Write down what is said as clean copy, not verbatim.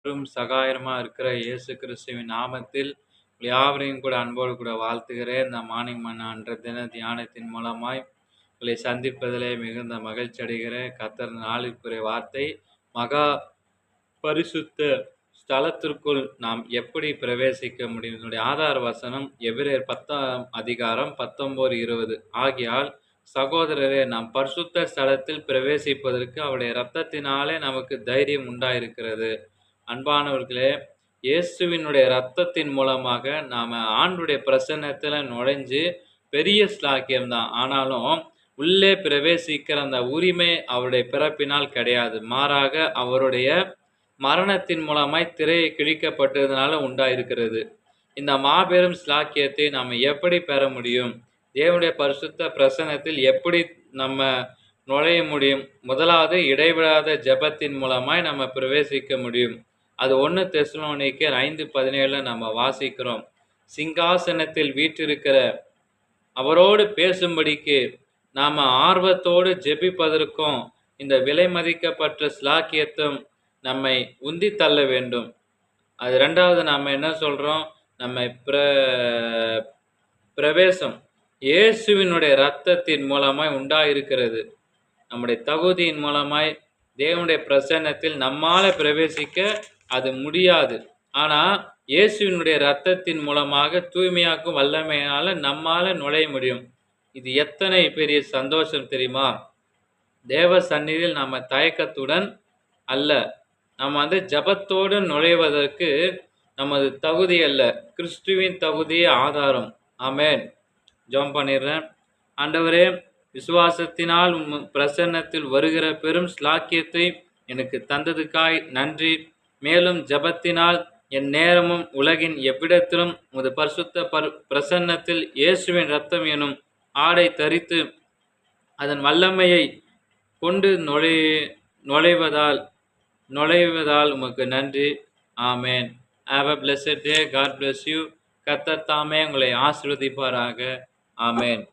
சகாயமா இருக்கிற இயேசு கிறிஸ்துவின் நாமத்தில் யாவரையும் கூட அன்போடு கூட வாழ்த்துகிறேன். இந்த மார்னிங் மன்னா என்ற தின தியானத்தின் மூலமாய் உங்களை சந்திப்பதிலே மிகுந்த மகிழ்ச்சி அடைகிறேன். கர்த்தர் நாளுக்குரிய வார்த்தை, மகா பரிசுத்த ஸ்தலத்திற்குள் நாம் எப்படி பிரவேசிக்க முடியும்? இதனுடைய ஆதார வசனம் எபிரேயர் 10ஆம் அதிகாரம் 19, 20. ஆகையால் சகோதரரே, நாம் பரிசுத்த ஸ்தலத்தில் பிரவேசிப்பதற்கு அவருடைய இரத்தத்தினாலே நமக்கு தைரியம் உண்டாயிருக்கிறது. அன்பானவர்களே, இயேசுவினுடைய இரத்தத்தின் மூலமாக நாம ஆண்டுடைய பிரசன்னத்துல நுழைஞ்சு பெரிய ஸ்லாக்கியம்தான். ஆனாலும் உள்ளே பிரவேசிக்கிற அந்த உரிமை அவருடைய பிறப்பினால் கிடையாது. மாறாக அவருடைய மரணத்தின் மூலமாய் திரையை கிழிக்கப்பட்டதுனால உண்டாயிருக்கிறது. இந்த மாபெரும் ஸ்லாக்கியத்தை நாம எப்படி பெற முடியும்? தேவனுடைய பரிசுத்த பிரசன்னத்தில் எப்படி நம்ம நுழைய முடியும்? முதலாவது, இடைவிடாத ஜெபத்தின் மூலமாய் நம்ம பிரவேசிக்க முடியும். அது 1 தெசலோனிக்கேயர் 5:17 நம்ம வாசிக்கிறோம். சிங்காசனத்தில் வீற்றிருக்கிற அவரோடு பேசும்படிக்கு நாம ஆர்வத்தோடு ஜெபிப்பதற்கும் இந்த விலை மதிக்கப்பட்ட ஸ்லாக்கியத்தும் நம்மை உந்தி தள்ள வேண்டும். அது 2வது நாம என்ன சொல்றோம்? நம்ம பிரவேசம் இயேசுவினுடைய இரத்தத்தின் மூலமாய் உண்டாயிருக்கிறது. நம்முடைய தகுதியின் மூலமாய் தேவனுடைய பிரசன்னத்தில் நம்மால பிரவேசிக்க அது முடியாது. ஆனா இயேசுவினுடைய இரத்தத்தின் மூலமாக தூய்மையாக்கும் வல்லமையினால நம்மால நுழைய முடியும். இது எத்தனை பெரிய சந்தோஷம் தெரியுமா? தேவ சந்நிதியில் நாம தயக்கத்துடன் அல்ல, நம்ம ஜபத்தோடு நுழைவதற்கு நமது தகுதி அல்ல, கிறிஸ்துவின் தகுதியே ஆதாரம். ஆமென். ஜெபம் பண்ணிடுறேன். ஆண்டவரே, விசுவாசத்தினால் பிரசன்னத்தில் வருகிற பெரும் ஸ்லாக்கியத்தை எனக்கு தந்ததுக்காய் நன்றி. மேலும் ஜபத்தினால் என் நேரமும் உலகின் எவ்விடத்திலும் உமது பரிசுத்த பிரசன்னத்தில் இயேசுவின் இரத்தம் எனும் ஆடை தரித்து அதன் வல்லமையை கொண்டு நுழைவதால் உமக்கு நன்றி. ஆமென். Have a blessed day. God bless you. கர்த்தர் தாமே உங்களை ஆசீர்வதிப்பாராக. ஆமென்.